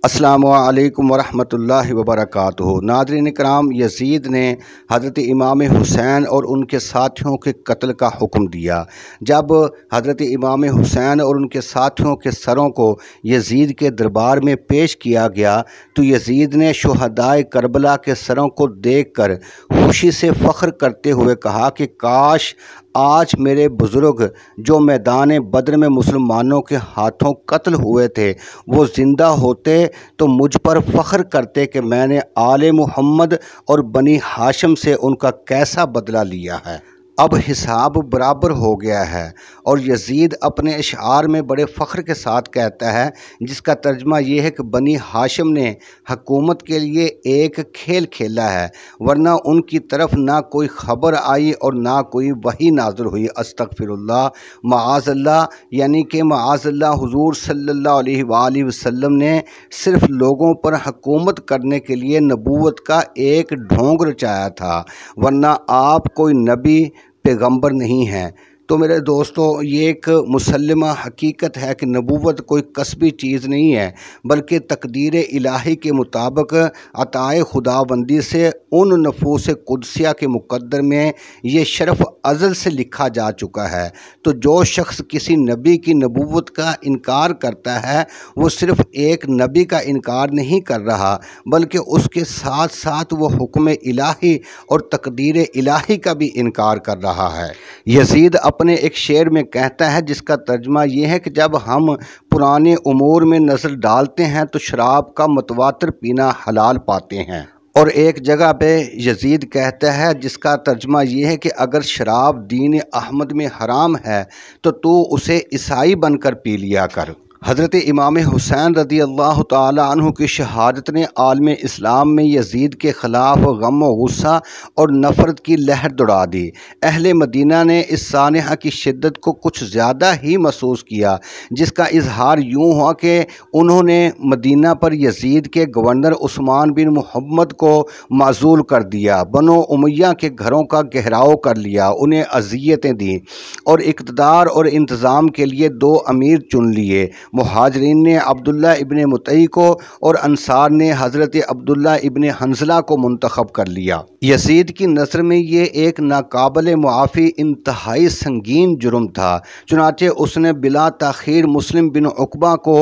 السلام علیکم ورحمۃ اللہ وبرکاتہ۔ ناظرین کرام، یزید نے حضرت امام حسین اور ان کے ساتھیوں کے قتل کا حکم دیا۔ جب حضرت امام حسین اور ان کے ساتھیوں کے سروں کو یزید کے دربار میں پیش کیا گیا تو یزید نے شہدائے کربلا کے سروں کو دیکھ کر خوشی سے فخر کرتے ہوئے کہا کہ کاش آج میرے بزرگ جو میدان بدر میں مسلمانوں کے ہاتھوں قتل ہوئے تھے وہ زندہ ہوتے تو مجھ پر فخر کرتے کہ میں نے آل محمد اور بنی ہاشم سے ان کا کیسا بدلہ لیا ہے۔ اب حساب برابر ہو گیا ہے۔ اور یزید اپنے اشعار میں بڑے فخر کے ساتھ کہتا ہے، جس کا ترجمہ یہ ہے کہ بنی ہاشم نے حکومت کے لیے ایک کھیل کھیلا ہے، ورنہ ان کی طرف نہ کوئی خبر آئی اور نہ کوئی وحی نازل ہوئی۔ استغفر اللہ، معاذ اللہ، یعنی کہ معاذ اللہ حضور صلی اللہ علیہ وآلہ وسلم نے صرف لوگوں پر حکومت کرنے کے لیے نبوت کا ایک ڈھونگ رچایا تھا، ورنہ آپ کوئی نبی پیغمبر نہیں ہیں۔ تو میرے دوستو، یہ ایک مسلمہ حقیقت ہے کہ نبوت کوئی کسبی چیز نہیں ہے، بلکہ تقدیر الہی کے مطابق عطائے خداوندی سے ان نفوس قدسیہ کے مقدر میں یہ شرف ازل سے لکھا جا چکا ہے۔ تو جو شخص کسی نبی کی نبوت کا انکار کرتا ہے وہ صرف ایک نبی کا انکار نہیں کر رہا، بلکہ اس کے ساتھ ساتھ وہ حکم الہی اور تقدیر الہی کا بھی انکار کر رہا ہے۔ یزید اپنے ایک شعر میں کہتا ہے، جس کا ترجمہ یہ ہے کہ جب ہم پرانے امور میں نظر ڈالتے ہیں تو شراب کا متواتر پینا حلال پاتے ہیں۔ اور ایک جگہ پہ یزید کہتا ہے، جس کا ترجمہ یہ ہے کہ اگر شراب دین احمد میں حرام ہے تو اسے عیسائی بن کر پی لیا کر۔ حضرت امام حسین رضی اللہ تعالی عنہ کی شہادت نے عالم اسلام میں یزید کے خلاف غم و غصہ اور نفرت کی لہر دوڑا دی۔ اہل مدینہ نے اس سانحہ کی شدت کو کچھ زیادہ ہی محسوس کیا، جس کا اظہار یوں ہوا کہ انہوں نے مدینہ پر یزید کے گورنر عثمان بن محمد کو معزول کر دیا، بنو امیہ کے گھروں کا گھیراؤ کر لیا، انہیں اذیتیں دیں اور اقتدار اور انتظام کے لیے دو امیر چن لیے۔ مہاجرین نے عبداللہ ابن مطیع کو اور انصار نے حضرت عبداللہ ابن حنظلہ کو منتخب کر لیا۔ یزید کی نظر میں یہ ایک ناقابل معافی انتہائی سنگین جرم تھا، چنانچہ اس نے بلا تاخیر مسلم بن عقبہ کو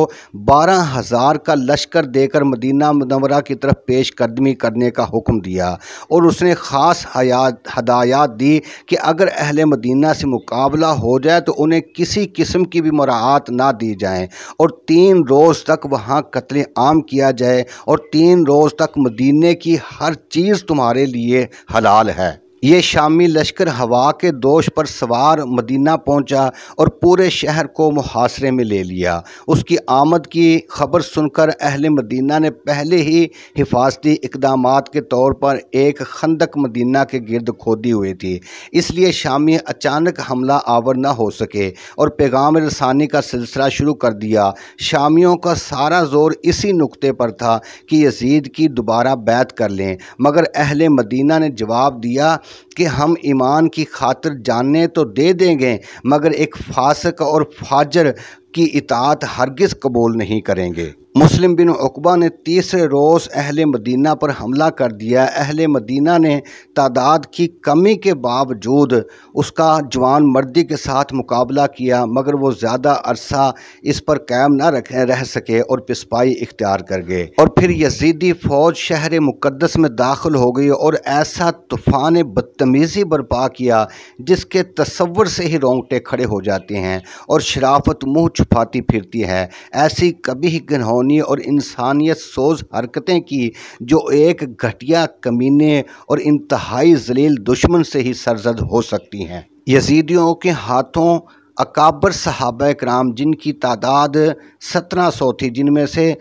12,000 کا لشکر دے کر مدینہ منورہ کی طرف پیش قدمی کرنے کا حکم دیا، اور اس نے خاص ہدایات دی کہ اگر اہل مدینہ سے مقابلہ ہو جائے تو انہیں کسی قسم کی بھی مراعات نہ دی جائیں، اور 3 روز تک وہاں قتل عام کیا جائے، اور 3 روز تک مدینے کی ہر چیز تمہارے لیے حلال ہے۔ یہ شامی لشکر ہوا کے دوش پر سوار مدینہ پہنچا اور پورے شہر کو محاصرے میں لے لیا۔ اس کی آمد کی خبر سن کر اہل مدینہ نے پہلے ہی حفاظتی اقدامات کے طور پر ایک خندق مدینہ کے گرد کھودی ہوئی تھی، اس لیے شامی اچانک حملہ آور نہ ہو سکے اور پیغام رسانی کا سلسلہ شروع کر دیا۔ شامیوں کا سارا زور اسی نقطے پر تھا کہ یزید کی دوبارہ بیعت کر لیں، مگر اہل مدینہ نے جواب دیا کہ ہم ایمان کی خاطر جانیں تو دے دیں گے، مگر ایک فاسق اور فاجر کی اطاعت ہرگز قبول نہیں کریں گے۔ مسلم بن عقبہ نے تیسرے روز اہل مدینہ پر حملہ کر دیا۔ اہل مدینہ نے تعداد کی کمی کے باوجود اس کا جوان مردی کے ساتھ مقابلہ کیا، مگر وہ زیادہ عرصہ اس پر قائم نہ رہ سکے اور پسپائی اختیار کر گئے، اور پھر یزیدی فوج شہر مقدس میں داخل ہو گئی اور ایسا طوفان بدتمیزی برپا کیا جس کے تصور سے ہی رونگٹے کھڑے ہو جاتے ہیں اور شرافت منہ چھپاتی پھرتی ہے۔ ایسی کبھی گھناؤنی اور انسانیت سوز حرکتیں کی جو ایک گھٹیا، کمینے اور انتہائی ذلیل دشمن سے ہی سرزد ہو سکتی ہیں۔ یزیدیوں کے ہاتھوں اکابر صحابہ کرام، جن کی تعداد 1700 تھی، جن میں سے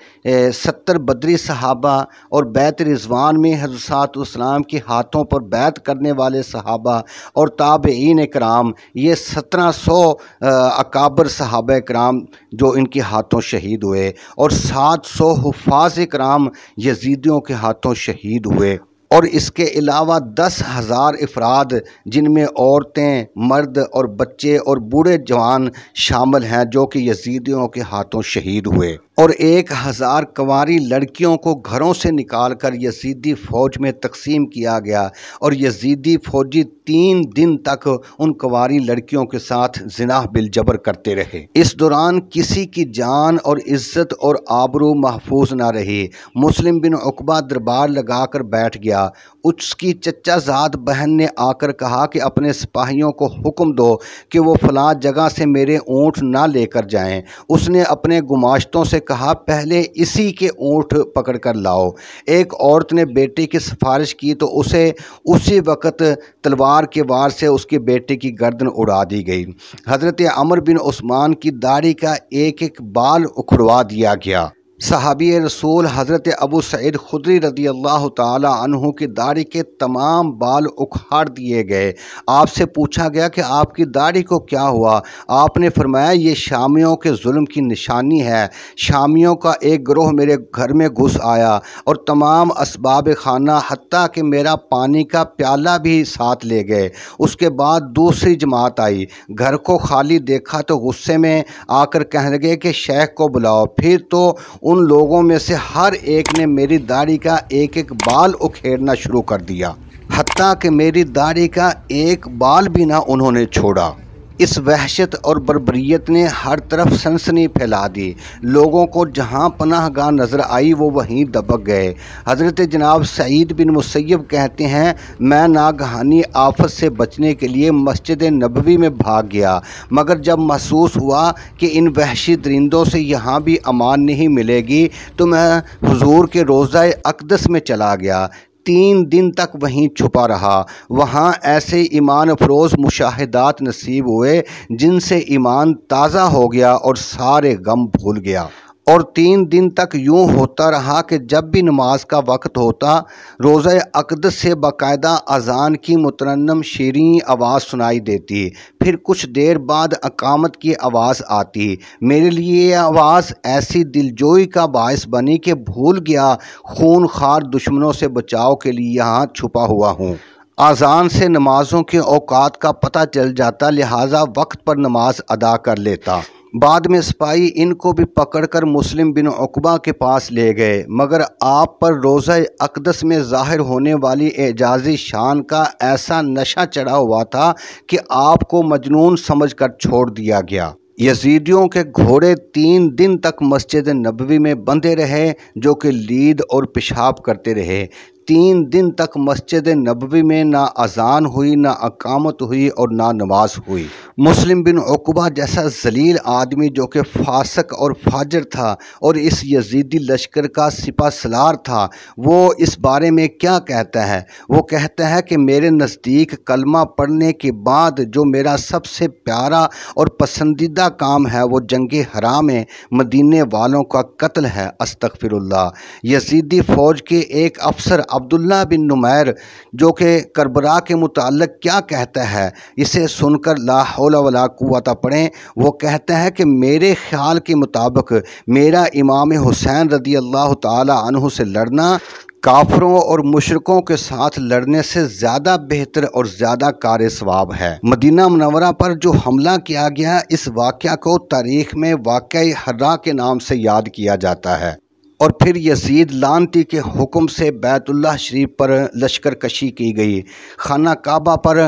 70 بدری صحابہ اور بیعت رضوان میں حضرت السلام کے ہاتھوں پر بیعت کرنے والے صحابہ اور تابعین کرام، یہ 1700 اکابر صحابہ کرام جو ان کے ہاتھوں شہید ہوئے، اور 700 حفاظ کرام یزیدیوں کے ہاتھوں شہید ہوئے، اور اس کے علاوہ 10,000 افراد جن میں عورتیں، مرد اور بچے اور بوڑھے جوان شامل ہیں جو کہ یزیدیوں کے ہاتھوں شہید ہوئے۔ और 1000 कंवारी लड़कियों को घरों से निकाल कर यजीदी फ़ौज में तकसीम किया गया और यजीदी फ़ौजी 3 दिन तक उन कंवारी लड़कियों के साथ ज़िना बिलजबर करते रहे। इस दौरान किसी की जान और इज़्ज़त और आबरू महफूज ना रही। मुस्लिम बिन उक़बा दरबार लगाकर बैठ गया। उसकी चचाज़ाद बहन ने आकर कहा कि अपने सिपाहियों को हुक्म दो कि वो फ़लाँ जगह से मेरे ऊँट ना लेकर जाएं। उसने अपने गुमाश्तों से कहा, पहले इसी के ऊँट पकड़ कर लाओ। एक औरत ने बेटे की सिफारिश की तो उसे उसी वक़्त तलवार के वार से उसके बेटे की गर्दन उड़ा दी गई। हज़रत अमर बिन उस्मान की दाढ़ी का एक एक बाल उखड़वा दिया गया। सहाबी रसूल हज़रत अबू सईद खुदरी रदी अल्लाह ताला अन्हु की दाढ़ी के तमाम बाल उखाड़ दिए गए। आपसे पूछा गया कि आपकी दाढ़ी को क्या हुआ? आपने फरमाया, ये शामियों के जुल्म की निशानी है। शामियों का एक गिरोह मेरे घर में घुस आया और तमाम असबाब खाना हत्ता कि मेरा पानी का प्याला भी साथ ले गए। उसके बाद दूसरी जमात आई, घर को खाली देखा तो गुस्से में आकर कहने लगे कि शेख को बुलाओ। फिर तो उन लोगों में से हर एक ने मेरी दाढ़ी का एक एक बाल उखेड़ना शुरू कर दिया, हत्ता कि मेरी दाढ़ी का एक बाल भी ना उन्होंने छोड़ा। इस वहशत और बर्बरियत ने हर तरफ सनसनी फैला दी। लोगों को जहां पनाहगाह नज़र आई वो वहीं दबक गए। हज़रत जनाब सईद बिन मुसय्यब कहते हैं, मैं नागहानी आफत से बचने के लिए मस्जिद नबवी में भाग गया, मगर जब महसूस हुआ कि इन वहशी दरिंदों से यहाँ भी अमान नहीं मिलेगी तो मैं हुजूर के रोज़ा अक़दस में चला गया। 3 दिन तक वहीं छुपा रहा। वहाँ ऐसे ईमान अफरोज़ मुशाहिदात नसीब हुए जिनसे ईमान ताज़ा हो गया और सारे गम भूल गया। और 3 दिन तक यूँ होता रहा कि जब भी नमाज का वक्त होता, रोज़ा अक़दस से बाकायदा अज़ान की मुतरन्नम शीरीं आवाज़ सुनाई देती। फिर कुछ देर बाद अकामत की आवाज़ आती। मेरे लिए ये आवाज़ ऐसी दिलजोई का बायस बनी कि भूल गया खूनखार दुश्मनों से बचाव के लिए यहाँ छुपा हुआ हूँ। आज़ान से नमाज़ों के औकात का पता चल जाता, लिहाजा वक्त पर नमाज अदा कर लेता। बाद में सिपाही इनको भी पकड़कर मुस्लिम बिन उक़बा के पास ले गए, मगर आप पर रोज़ा अक़दस में ज़ाहिर होने वाली एजाज़ी शान का ऐसा नशा चढ़ा हुआ था कि आपको मजनून समझकर छोड़ दिया गया। यजीदियों के घोड़े 3 दिन तक मस्जिद नबवी में बंधे रहे, जो कि लीद और पेशाब करते रहे। 3 दिन तक मस्जिद नबवी में ना अज़ान हुई, ना अकामत हुई और ना नमाज हुई। मुस्लिम बिन उक़बा जैसा जलील आदमी जो कि फासक और फाजर था और इस यजीदी लश्कर का सिपा सलार था, वो इस बारे में क्या कहता है? वो कहता है कि मेरे नज़दीक कलमा पढ़ने के बाद जो मेरा सबसे प्यारा और पसंदीदा काम है वो जंगे हराम में मदीने वालों का कत्ल है। अस्तग़फिरुल्लाह। यजीदी फ़ौज के एक अफसर अब्दुल्ला बिन नुमैर जो कि करबला के मुताल्लिक़ क्या कहता है, इसे सुनकर ला हौला वला कुव्वता पढ़ें। वो कहता है कि मेरे ख्याल के मुताबिक मेरा इमाम हुसैन रदी अल्लाह ताला अन्हु से लड़ना काफरों और मुशरिकों के साथ लड़ने से ज़्यादा बेहतर और ज़्यादा कार सवाब है। मदीना मुनव्वरा पर जो हमला किया गया, इस वाक़या को तारीख़ में वाक़या हर्रा के नाम से याद किया जाता है। और फिर यजीद लानती के हुक्म से बैतुल्लाह शरीफ पर लश्कर कशी की गई। खाना काबा पर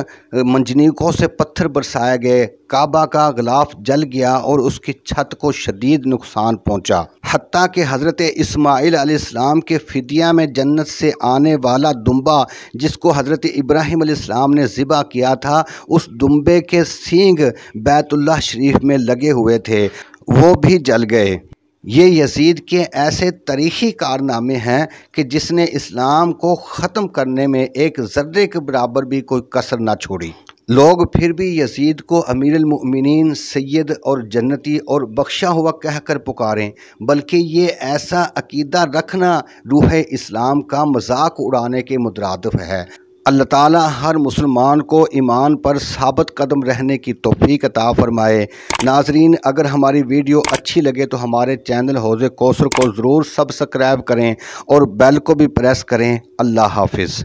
मंजनीकों से पत्थर बरसाए गए। काबा का गिलाफ जल गया और उसकी छत को शदीद नुकसान पहुंचा। हत्ता कि हज़रत इस्माइल अलैहिस्सलाम के फिदिया में जन्नत से आने वाला दुम्बा जिसको हज़रत इब्राहिम अलैहिस्सलाम ने ज़िबा किया था, उस दुम्बे के सींग बैतुल्लाह शरीफ में लगे हुए थे, वो भी जल गए। ये यजीद के ऐसे तारीख़ी कारनामे हैं कि जिसने इस्लाम को ख़त्म करने में एक ज़र्रे के बराबर भी कोई कसर ना छोड़ी। लोग फिर भी यजीद को अमीरुल मोमिनीन, सैयद और जन्नती और बख्शा हुआ कहकर पुकारें, बल्कि ये ऐसा अकीदा रखना रूह इस्लाम का मजाक उड़ाने के मुतरादिफ है। अल्लाह ताला हर मुसलमान को ईमान पर साबित कदम रहने की तौफीक अता फ़रमाए। नाज़रीन, अगर हमारी वीडियो अच्छी लगे तो हमारे चैनल हौज़े कौसर को ज़रूर सब्सक्राइब करें और बेल को भी प्रेस करें। अल्लाह हाफ़िज़।